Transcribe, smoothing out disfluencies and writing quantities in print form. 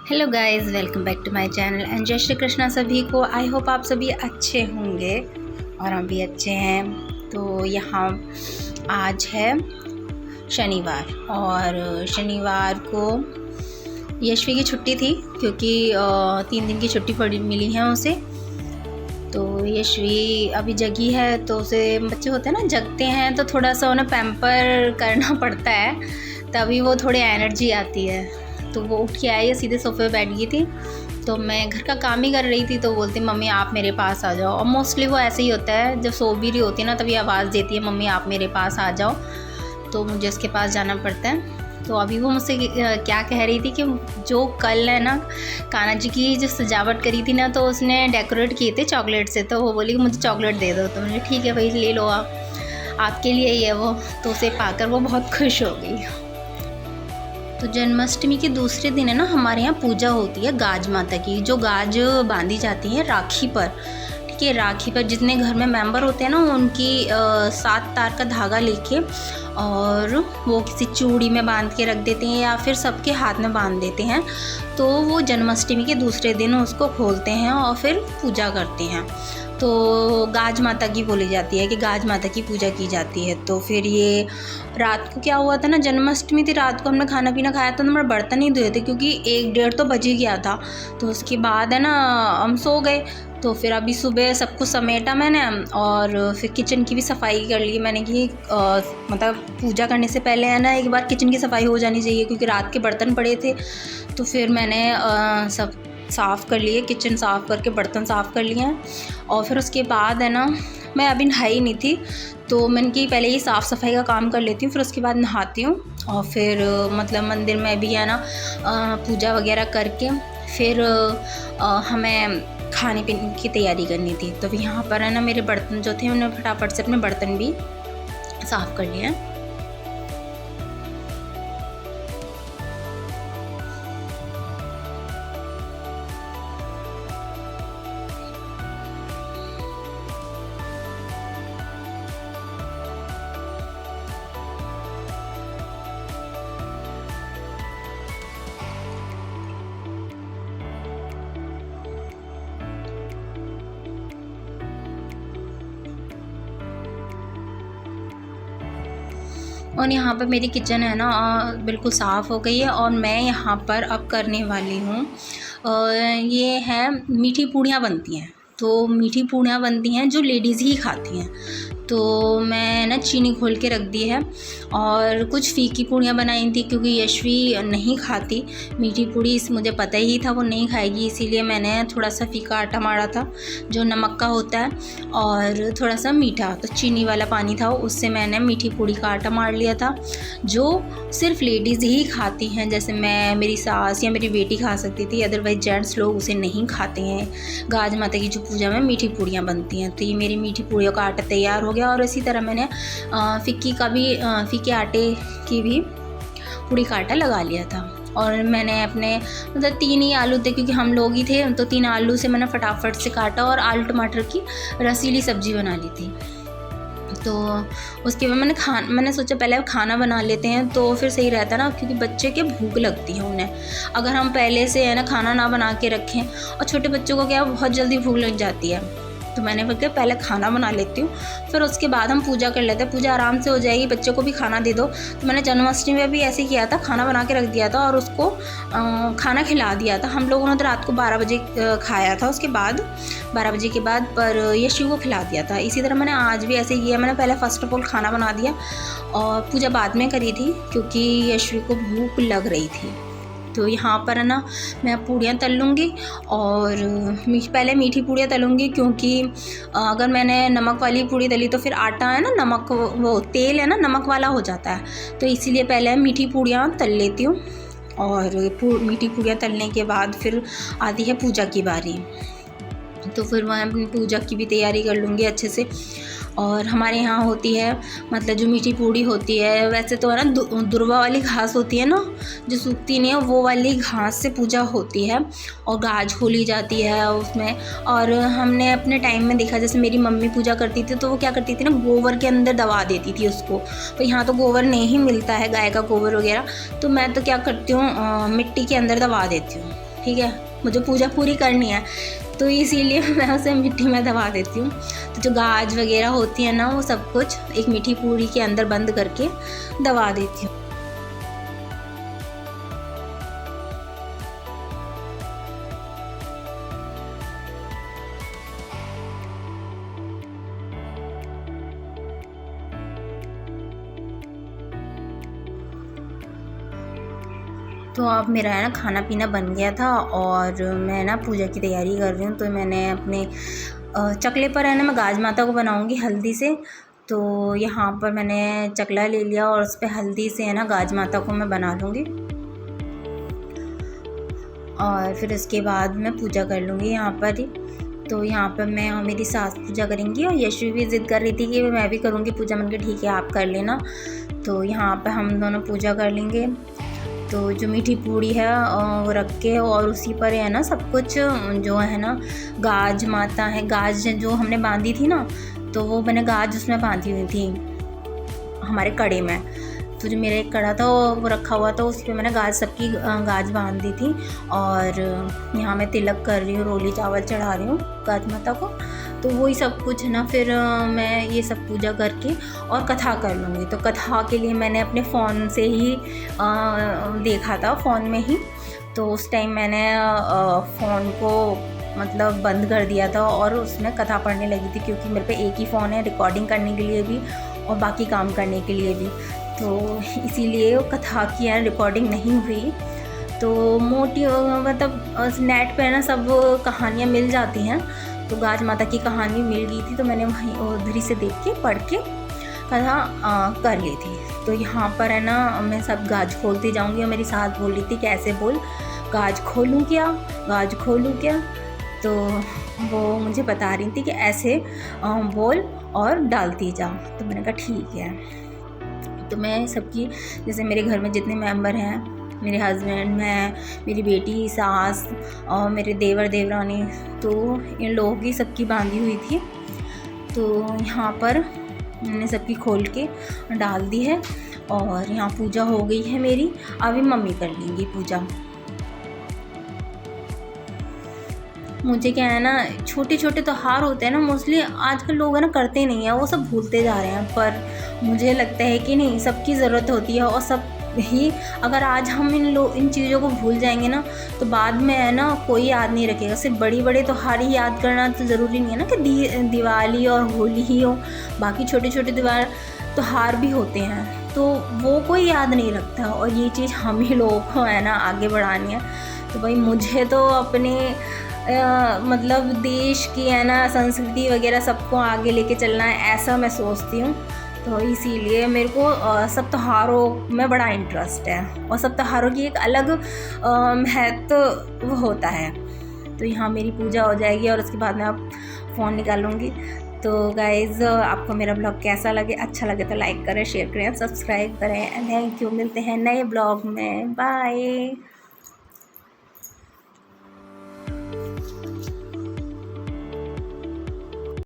Hello guys, welcome back to my channel and जय श्री कृष्णा सभी को। आई होप आप सभी अच्छे होंगे और हम भी अच्छे हैं। तो यहाँ आज है शनिवार और शनिवार को यशवी की छुट्टी थी क्योंकि 3 दिन की छुट्टी मिली है उसे। तो यशवी अभी जगी है तो उसे, बच्चे होते हैं ना जगते हैं तो थोड़ा सा उन्हें पैम्पर करना पड़ता है, तभी वो थोड़ी एनर्जी आती है। तो वो उठ के आई है, सीधे सोफे पे बैठ गई थी। तो मैं घर का काम ही कर रही थी तो बोलती मम्मी आप मेरे पास आ जाओ। और मोस्टली वो ऐसे ही होता है, जब सो भी रही होती है ना तभी आवाज़ देती है मम्मी आप मेरे पास आ जाओ। तो मुझे उसके पास जाना पड़ता है। तो अभी वो मुझसे क्या कह रही थी कि जो कल है ना कान्हा जी की जो सजावट करी थी ना, तो उसने डेकोरेट किए थे चॉकलेट से। तो वो बोली कि मुझे चॉकलेट दे दो। तो मुझे ठीक है भाई ले लो, आप आपके लिए ही है वो। तो उसे पाकर वो बहुत खुश हो गई। तो जन्माष्टमी के दूसरे दिन है ना हमारे यहाँ पूजा होती है गाज माता की, जो गाज बांधी जाती है राखी पर। ठीक है, राखी पर जितने घर में मेंबर होते हैं ना उनकी 7 तार का धागा लेके और वो किसी चूड़ी में बांध के रख देते हैं या फिर सबके हाथ में बांध देते हैं। तो वो जन्माष्टमी के दूसरे दिन उसको खोलते हैं और फिर पूजा करते हैं। तो गाज माता की बोली जाती है कि गाज माता की पूजा की जाती है। तो फिर ये रात को क्या हुआ था ना, जन्माष्टमी थी, रात को हमने खाना पीना खाया तो हमारे बर्तन ही धोए थे क्योंकि 1-1:30 तो बज ही गया था। तो उसके बाद है ना हम सो गए। तो फिर अभी सुबह सब कुछ समेटा मैंने और फिर किचन की भी सफाई कर ली मैंने कि मतलब पूजा करने से पहले है ना एक बार किचन की सफाई हो जानी चाहिए क्योंकि रात के बर्तन पड़े थे। तो फिर मैंने सब साफ़ कर लिए, किचन साफ़ करके बर्तन साफ़ कर लिए हैं। और फिर उसके बाद है ना मैं अभी नहाई नहीं थी तो मैंने कि पहले ही साफ़ सफाई का काम कर लेती हूँ, फिर उसके बाद नहाती हूँ। और फिर मतलब मंदिर में भी है ना पूजा वगैरह करके फिर हमें खाने पीने की तैयारी करनी थी। तो यहाँ पर है ना मेरे बर्तन जो थे उन्हें फटाफट से अपने बर्तन भी साफ़ कर लिए हैं। और यहाँ पर मेरी किचन है ना बिल्कुल साफ़ हो गई है और मैं यहाँ पर अब करने वाली हूँ ये है मीठी पूड़ियाँ बनती हैं। तो मीठी पूड़ियाँ बनती हैं जो लेडीज़ ही खाती हैं। तो मैं ना चीनी घोल के रख दी है और कुछ फीकी पूड़ियाँ बनाई थी क्योंकि यशवी नहीं खाती मीठी पूड़ी, इस मुझे पता ही था वो नहीं खाएगी, इसीलिए मैंने थोड़ा सा फीका आटा मारा था जो नमक का होता है और थोड़ा सा मीठा, तो चीनी वाला पानी था उससे मैंने मीठी पूड़ी का आटा मार लिया था जो सिर्फ लेडीज़ ही खाती हैं। जैसे मैं, मेरी सास या मेरी बेटी खा सकती थी, अदरवाइज जेंट्स लोग उसे नहीं खाते हैं। गाज माता की जो पूजा में मीठी पूड़ियाँ बनती हैं। तो ये मेरी मीठी पूड़ियों का आटा तैयार हो गया और इसी तरह मैंने फीके आटे की भी पूड़ी का आटा लगा लिया था। और मैंने अपने मतलब 3 ही आलू थे क्योंकि हम लोग ही थे, तो 3 आलू से मैंने फटाफट से काटा और आलू टमाटर की रसीली सब्ज़ी बना ली थी। तो उसके बाद मैंने सोचा पहले खाना बना लेते हैं तो फिर सही रहता है ना, क्योंकि बच्चे के भूख लगती है उन्हें। अगर हम पहले से है ना खाना ना बना के रखें, और छोटे बच्चों को क्या बहुत जल्दी भूख लग जाती है, तो मैंने बोला पहले खाना बना लेती हूँ फिर उसके बाद हम पूजा कर लेते हैं, पूजा आराम से हो जाएगी, बच्चों को भी खाना दे दो। तो मैंने जन्माष्टमी में भी ऐसे ही किया था, खाना बना के रख दिया था और उसको खाना खिला दिया था। हम लोगों ने तो रात को 12 बजे खाया था, उसके बाद 12 बजे के बाद पर यशु को खिला दिया था। इसी तरह मैंने आज भी ऐसे ही किया, मैंने पहले फ़र्स्ट ऑफ ऑल खाना बना दिया और पूजा बाद में करी थी क्योंकि यशु को भूख लग रही थी। तो यहाँ पर है ना मैं पूड़ियाँ तल लूँगी और पहले मीठी पूड़ियाँ तलूँगी क्योंकि अगर मैंने नमक वाली पूड़ी तली तो फिर आटा है ना नमक, वो तेल है ना नमक वाला हो जाता है। तो इसीलिए पहले मीठी पूड़ियाँ तल लेती हूँ और मीठी पूड़ियाँ तलने के बाद फिर आती है पूजा की बारी। तो फिर मैं अपनी पूजा की भी तैयारी कर लूँगी अच्छे से। और हमारे यहाँ होती है मतलब जो मीठी पूड़ी होती है, वैसे तो है ना दुर्वा वाली घास होती है ना जो सूखती नहीं है, वो वाली घास से पूजा होती है और गाज खोली जाती है उसमें। और हमने अपने टाइम में देखा, जैसे मेरी मम्मी पूजा करती थी तो वो क्या करती थी ना, गोबर के अंदर दबा देती थी उसको। तो यहाँ तो गोबर नहीं मिलता है, गाय का गोबर वगैरह, तो मैं तो क्या करती हूँ मिट्टी के अंदर दबा देती हूँ। ठीक है, मुझे पूजा पूरी करनी है, तो इसीलिए मैं उसे मिट्टी में दबा देती हूँ। तो जो गाज वगैरह होती है ना, वो सब कुछ एक मीठी पूरी के अंदर बंद करके दबा देती हूँ। तो अब मेरा है ना खाना पीना बन गया था और मैं ना पूजा की तैयारी कर रही हूँ। तो मैंने अपने चकले पर है ना मैं गाज माता को बनाऊँगी हल्दी से। तो यहाँ पर मैंने चकला ले लिया और उस पर हल्दी से है ना गाज माता को मैं बना लूँगी और फिर उसके बाद मैं पूजा कर लूँगी यहाँ पर ही। तो यहाँ पर मैं और मेरी सास पूजा करेंगी और यशु भी ज़िद कर रही थी कि मैं भी करूँगी पूजा। मैंने कहा ठीक है आप कर लेना। तो यहाँ पर हम दोनों पूजा कर लेंगे। तो जो मीठी पूड़ी है वो रख के और उसी पर है ना सब कुछ जो है ना गाज माता है, गाज जो हमने बांधी थी ना, तो वो मैंने गाज उसमें बांधी हुई थी हमारे कड़े में। तो जो मेरा एक कड़ा था वो रखा हुआ था, उस पर मैंने गाज सबकी गाज बांध दी थी। और यहाँ मैं तिलक कर रही हूँ, रोली चावल चढ़ा रही हूँ गाज माता को। तो वही सब कुछ है ना, फिर मैं ये सब पूजा करके और कथा कर लूँगी। तो कथा के लिए मैंने अपने फ़ोन से ही देखा था, फ़ोन में ही। तो उस टाइम मैंने फ़ोन को मतलब बंद कर दिया था और उसमें कथा पढ़ने लगी थी, क्योंकि मेरे पे एक ही फ़ोन है रिकॉर्डिंग करने के लिए भी और बाकी काम करने के लिए भी। तो इसीलिए कथा की है रिकॉर्डिंग नहीं हुई। तो मोटी मतलब नेट पे ना सब कहानियाँ मिल जाती हैं। तो गाज माता की कहानी मिल गई थी, तो मैंने वहीं उधर ही से देख के पढ़ के कथा कर ली थी। तो यहाँ पर है ना मैं सब गाज खोलती जाऊँगी और मेरी सास बोल रही थी कैसे बोल, गाज खोलूँ क्या, गाज खोलूँ क्या। तो वो मुझे बता रही थी कि ऐसे बोल और डालती जा। तो मैंने कहा ठीक है। तो मैं सबकी, जैसे मेरे घर में जितने मेंबर हैं, मेरे हस्बैंड, मैं, मेरी बेटी, सास और मेरे देवर देवरानी, तो इन लोगों की सबकी बांधी हुई थी। तो यहाँ पर मैंने सबकी खोल के डाल दी है और यहाँ पूजा हो गई है मेरी। अभी मम्मी कर लेंगी पूजा। मुझे क्या है ना, छोटे छोटे त्योहार होते हैं ना, मोस्टली आजकल लोग है ना करते नहीं हैं, वो सब भूलते जा रहे हैं। पर मुझे लगता है कि नहीं, सबकी ज़रूरत होती है और सब ही अगर आज हम इन चीज़ों को भूल जाएंगे ना, तो बाद में है ना कोई याद नहीं रखेगा। सिर्फ बड़ी बड़े त्योहार ही याद करना तो ज़रूरी नहीं है ना कि दिवाली और होली ही हो, बाकी छोटे छोटे त्योहार भी होते हैं, तो वो कोई याद नहीं रखता। और ये चीज़ हम ही लोगों को है ना आगे बढ़ानी है। तो भाई मुझे तो अपने मतलब देश की है ना संस्कृति वगैरह सबको आगे लेके चलना है, ऐसा मैं सोचती हूँ। तो इसीलिए मेरे को सब त्योहारों में बड़ा इंटरेस्ट है और सब त्योहारों की एक अलग महत्व होता है। तो यहाँ मेरी पूजा हो जाएगी और उसके बाद मैं अब फ़ोन निकालूंगी। तो गाइज़ आपको मेरा ब्लॉग कैसा लगे, अच्छा लगे तो लाइक करें, शेयर करें, सब्सक्राइब करें। थैंक यू, मिलते हैं नए ब्लॉग में, बाय।